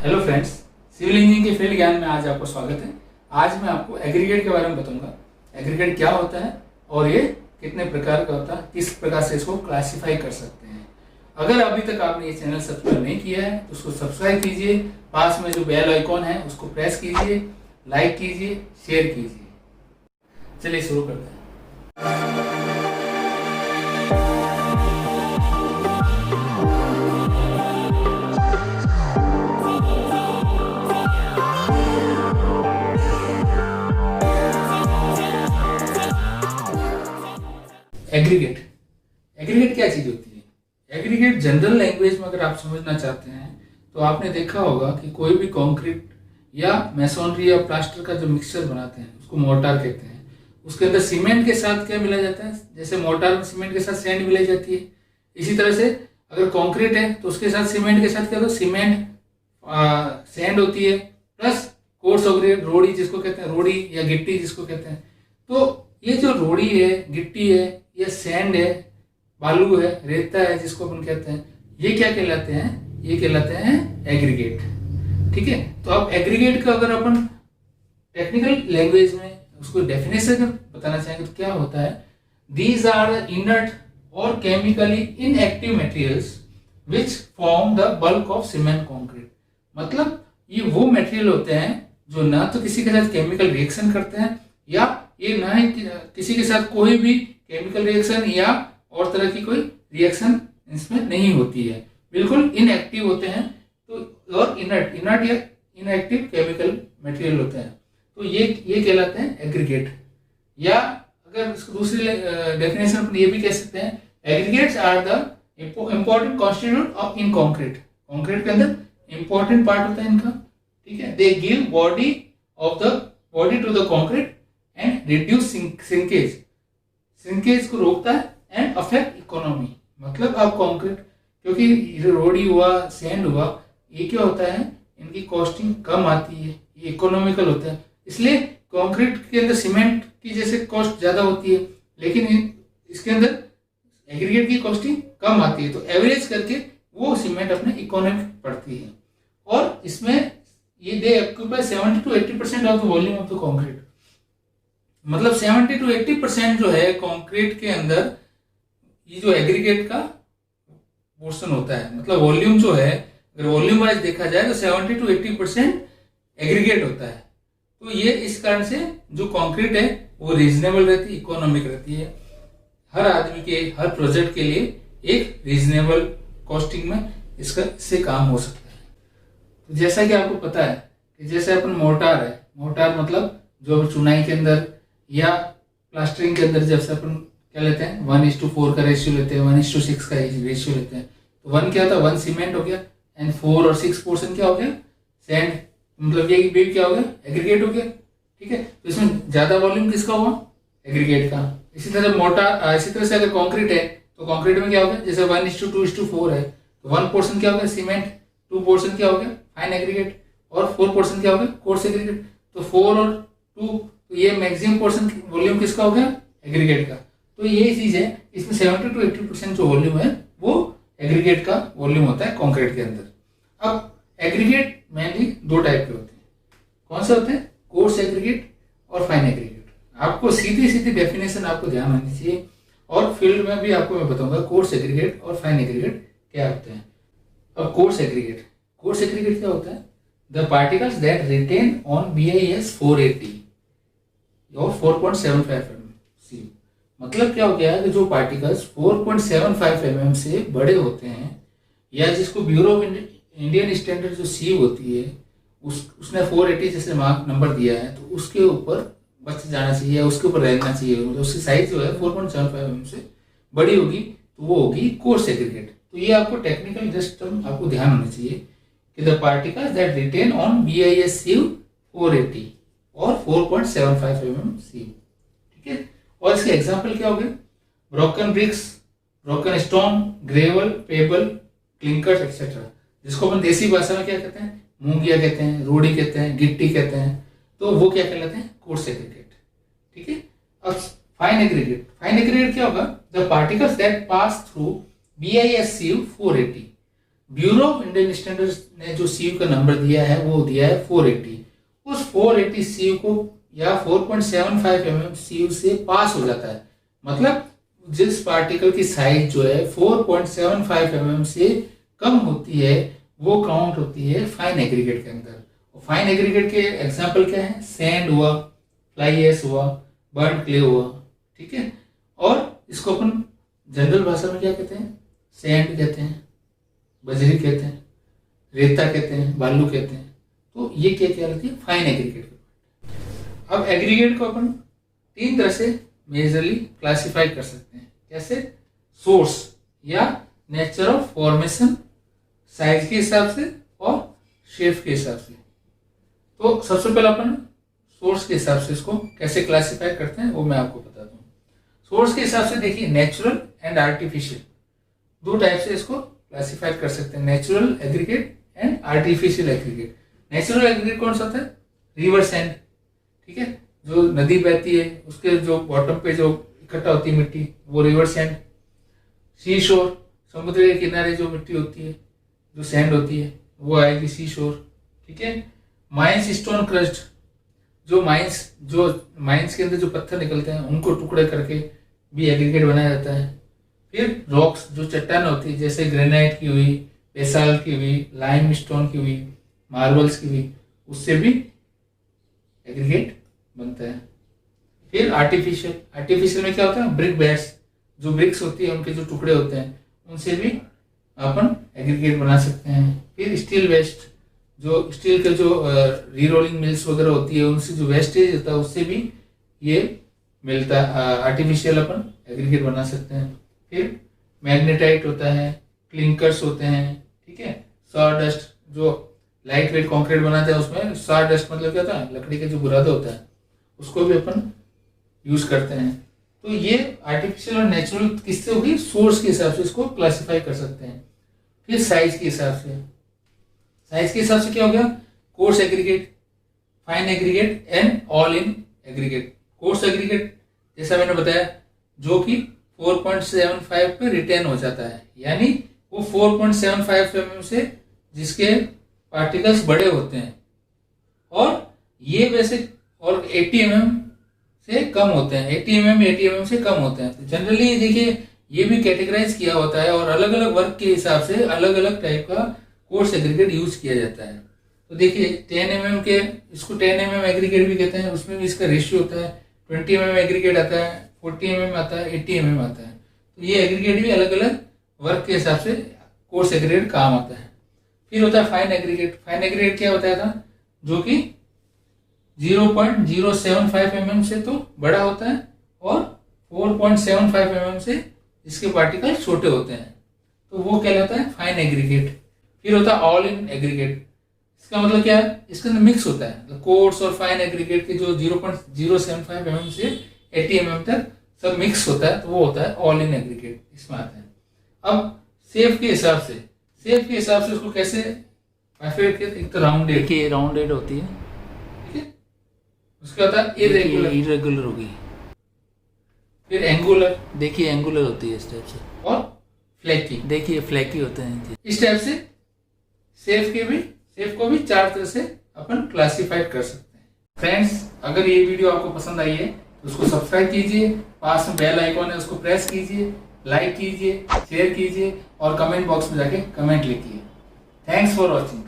Hello friends, civil engineering के field ज्ञान में आज आपको स्वागत है। आज मैं आपको एग्रीगेट के बारे में बताऊंगा। एग्रीगेट क्या होता है और ये कितने प्रकार का होता है, किस प्रकार से इसको क्लासिफाई कर सकते हैं। अगर अभी तक आपने ये चैनल सब्सक्राइब नहीं किया है तो उसको सब्सक्राइब कीजिए, पास में जो बेल आइकॉन है उसको प्रेस कीजिए, लाइक कीजिए, शेयर कीजिए। चलिए शुरू करते हैं। एग्रीगेट एग्रीगेट क्या चीज होती है? एग्रीगेट जनरल लैंग्वेज में अगर आप समझना चाहते हैं तो आपने देखा होगा कि कोई भी कंक्रीट या मैसोनरी या प्लास्टर का जो मिक्सचर बनाते हैं उसको मोर्टार कहते हैं। उसके अंदर सीमेंट के साथ क्या मिलाया जाता है? जैसे मोर्टार में सीमेंट के साथ सैंड मिलाई जाती है, इसी तरह से अगर कंक्रीट है तो उसके साथ सीमेंट के साथ क्या होता है? सीमेंट सैंड होती है प्लस कोर्स ऑग्रेड रोड़ी जिसको कहते हैं, रोड़ी या गिट्टी जिसको कहते हैं। तो ये जो रोड़ी है, गिट्टी है, ये सैंड है, बालू है, रेता है जिसको अपन कहते हैं, ये क्या कहलाते हैं? ये कहलाते हैं एग्रीगेट। ठीक है, तो अब एग्रीगेट का अगर अपन टेक्निकल लैंग्वेज में उसको डेफिनेशन बताना चाहेंगे तो क्या होता है? दीज आर इनर्ट और chemically inactive materials which form the bulk of cement concrete. मतलब ये वो मटेरियल होते हैं जो ना तो किसी के साथ केमिकल रिएक्शन करते हैं या ये ना ही किसी के साथ कोई भी केमिकल रिएक्शन या और तरह की कोई रिएक्शन इसमें नहीं होती है, बिल्कुल इनएक्टिव होते हैं। तो और इनर्ट या इनएक्टिव केमिकल मटेरियल होते हैं, तो ये कहलाते हैं एग्रीगेट। या अगर इसको दूसरी डेफिनेशन अपन ये भी कह सकते हैं, aggregates are the important constitute of in concrete. Concrete के अंदर इंपॉर्टेंट पार्ट होता है इनका। ठीक है, they give body to the concrete and reduce shrinkage को रोकता है एंड अफेक्ट इकोनॉमी। मतलब आप कंक्रीट, क्योंकि रोड़ी हुआ, सैंड हुआ, ये क्या होता है? इनकी कॉस्टिंग कम आती है, ये इकोनॉमिकल होता है। इसलिए कंक्रीट के अंदर सीमेंट की जैसे कॉस्ट ज्यादा होती है, लेकिन इसके अंदर एग्रीगेट की कॉस्टिंग कम आती है। तो एवरेज करके वो सीमेंट अपने इकोनॉमिक पड़ती है। और इसमें ये दे occupy 70 to 80% of the volume of the concrete. मतलब 70 to 80% जो है कंक्रीट के अंदर ये जो एग्रीगेट का पोर्शन होता है। मतलब वॉल्यूम जो है, अगर वॉल्यूम वाइज देखा जाए तो 70 to 80% एग्रीगेट होता है। तो ये इस कारण से जो कंक्रीट है वो रीजनेबल रहती है, इकोनॉमिक रहती है। हर आदमी के, हर प्रोजेक्ट के लिए एक रीजनेबल कॉस्टिंग में इससे काम हो सकता है। तो जैसा कि आपको पता है कि जैसे अपन मोर्टार है, मोर्टार मतलब जो चुनाई के अंदर या प्लास्टरिंग के अंदर जैसे अपन क्या लेते हैं, 1:4 का रेशियो लेते हैं, 1:6 का रेशियो लेते हैं। तो 1 क्या होता है? 1 सीमेंट हो गया एंड 4 और 6 पोर्शन क्या हो गया? सैंड। मतलब ये भी क्या हो गया? एग्रीगेट हो गया। ठीक है, तो इसमें ज्यादा वॉल्यूम किसका हुआ? एग्रीगेट का। इसी तरह मोर्टार, इसी तरह से अगर कॉन्क्रीट है तो कॉन्क्रीट में क्या हो गया? जैसे 1:2:4 है तो 1 पोर्शन क्या हो गया? सीमेंट, 2 पोर्शन क्या हो गया? फाइन एग्रीगेट, और 4 पोर्शन क्या हो गया? Coarse aggregate. तो 4 और 2, तो ये मैक्सिमम पोर्शन वॉल्यूम किसका हो गया? एग्रीगेट का। तो ये चीज है, इसमें 70 to 80% जो वॉल्यूम है वो एग्रीगेट का वॉल्यूम होता है कंक्रीट के अंदर। अब एग्रीगेट मेनली 2 टाइप के होते हैं। कौन से होते हैं? कोर्स एग्रीगेट और फाइन एग्रीगेट। आपको सीधी डेफिनेशन आपको ध्यान होनी चाहिए, और फील्ड में भी आपको मैं बताऊंगा कोर्स एग्रीगेट और फाइन एग्रीगेट क्या होते हैं। अब कोर्स एग्रीगेट क्या होता है? The particles that retain on BIS 480 और 4.75 mm। मतलब क्या हो गया है कि जो पार्टिकल्स 4.75 mm से बड़े होते हैं, या जिसको ब्यूरो ऑफ इंडियन स्टैंडर्ड जो सीव होती है उसने 480 जैसे मार्क नंबर दिया है, तो उसके ऊपर बच जाना चाहिए, उसके ऊपर रहना चाहिए। मतलब उसकी साइज जो है 4.75 mm से बड़ी होगी तो वो होगी कोर्स एग्रीगेट। तो ये आपको टेक्निकल जस्ट आपको ध्यान होना चाहिए कि the particles that retain on BIS sieve 480 और 4.75 mm सीव। ठीक है, और इसके एग्जाम्पल क्या हो गए? Broken bricks, broken stone, gravel, pebble, clinkers etcetera, जिसको अपन देसी भाषा में क्या कहते हैं? मूंगिया कहते हैं, रोड़ी कहते हैं, गिट्टी कहते हैं। तो वो क्या कहलाते हैं? Coarse aggregate. ठीक है, अब फाइन एग्रीगेट क्या होगा? The particles that pass through BIS sieve 480 bureau of Indian standards ने जो सीयू का नंबर दिया है वो दिया है 480। उस 480 सीयू को या 4.75 mm सीयू से पास हो जाता है, मतलब जिस पार्टिकल की साइज जो है 4.75 mm से कम होती है वो काउंट होती है फाइन एग्रीगेट के अंदर। फाइन एग्रीगेट के एग्जाम्पल क्या है? सैंड हुआ, फ्लाई ऐश हुआ, बर्न क्ले हुआ, ठीक है। और इसको अपन जनरल भाषा में क्या कहते हैं? सैंड कहते हैं, बजरी कहते हैं, रेता कहते हैं, बालू कहते हैं। तो ये क्या क्या रहती है? Fine aggregate. अब एग्रीगेट को अपन 3 तरह से मेजरली क्लासिफाई कर सकते हैं। कैसे? सोर्स या नेचर ऑफ फॉर्मेशन, साइज के हिसाब से और शेप के हिसाब से। तो सबसे पहले अपन सोर्स के हिसाब से इसको कैसे क्लासिफाई करते हैं वो मैं आपको बताता हूँ। सोर्स के हिसाब से देखिए नेचुरल एंड आर्टिफिशियल, 2 टाइप से इसको क्लासिफाई कर सकते हैं, natural aggregate and artificial aggregate. Natural aggregate कौन सा होता है? रिवर सैंड, ठीक है, जो नदी बहती है उसके जो बॉटम पे जो इकट्ठा होती है मिट्टी वो रिवर सैंड। सी शोर, समुद्र के किनारे जो मिट्टी होती है, जो सैंड होती है वो आएगी सी शोर, ठीक है। माइंस स्टोन क्रस्ट, जो माइंस के अंदर जो पत्थर निकलते हैं उनको टुकड़े करके भी एग्रीगेट बनाया जाता है। फिर रॉक्स, जो चट्टान होती है जैसे ग्रेनाइट की हुई, बेसाल्ट की हुई, लाइम स्टोन की हुई, मार्बल्स की हुई, उससे भी एग्रीगेट बनता है। फिर आर्टिफिशियल में क्या होता है? ब्रिक बेड्स, जो ब्रिक्स होती है उनके जो टुकड़े होते हैं उनसे भी अपन एग्रीगेट बना सकते हैं। फिर स्टील वेस्ट, जो स्टील के जो रीरोलिंग मिल्स वगैरह होती है उनसे जो वेस्टेज होता है उससे भी ये मिलता है, आर्टिफिशियल अपन एग्रीगेट बना सकते हैं। फिर मैग्नेटाइट होता है, क्लिंकर्स होते हैं, ठीक है। सॉडस्ट, जो लाइट वेट कॉन्क्रीट बनाते हैं उसमें सॉडस्ट मतलब क्या होता है? लकड़ी का जो बुरादा होता है उसको भी अपन यूज करते हैं। तो ये आर्टिफिशियल और नेचुरल किससे होगी? सोर्स के हिसाब से इसको क्लासिफाई कर सकते हैं। फिर साइज के हिसाब से क्या हो गया? Coarse aggregate, fine aggregate and all in aggregate. Coarse aggregate जैसा मैंने बताया जो कि 4.75 पे रिटेन हो जाता है, यानी वो 4.75 mm से जिसके पार्टिकल्स बड़े होते हैं, और ये वैसे और 80 mm से कम होते हैं, 80 mm से कम होते हैं। तो जनरली देखिए ये भी कैटेगराइज किया होता है और अलग अलग वर्क के हिसाब से अलग अलग टाइप का कोर्स एग्रीगेट यूज किया जाता है। तो देखिए 10 mm के, इसको 10 mm एग्रीगेट भी कहते हैं, उसमें भी इसका रेशियो होता है। 20 mm एग्रीगेट आता है, 40 mm आता है, 80 mm आता है। तो ये एग्रीगेट भी अलग अलग वर्क के हिसाब से कोर्स एग्रीगेट काम आता है। फिर होता है फाइन एग्रीगेट। फाइन एग्रीगेट क्या बताया था? जो कि 0.075 mm से तो बड़ा होता है और 4.75 mm से जिसके पार्टिकल छोटे होते हैं, तो वो कहलाता है फाइन एग्रीगेट। फिर होता है ऑल इन एग्रीगेट। इसका मतलब क्या है? इसके अंदर मिक्स होता है, कोर्स और फाइन एग्रीगेट के जो 0.075 mm से 80 mm तक सब मिक्स होता है, तो वो होता है ऑल इन एग्रीगेट, इसमें आता है। अब शेप के हिसाब से उसको कैसे बाइफरकेट करते हैं? एक तो राउंडेड, देखिए राउंडेड होती है, ठीक है। उसका होता है इरेगुलर होगी। फिर एंगुलर, देखिए एंगुलर होती है इस टाइप से, और फ्लैकी, देखिए फ्लैकी होते हैं। इस टाइप से शेप को भी 4 तरह से अपन क्लासिफाइड कर सकते हैं। फ्रेंड्स, अगर ये वीडियो आपको पसंद आई है तो उसको सब्सक्राइब कीजिए, पास में बेल आइकॉन है उसको प्रेस कीजिए, लाइक कीजिए, शेयर कीजिए और कमेंट बॉक्स में जाके कमेंट लिखिए। Thanks for watching.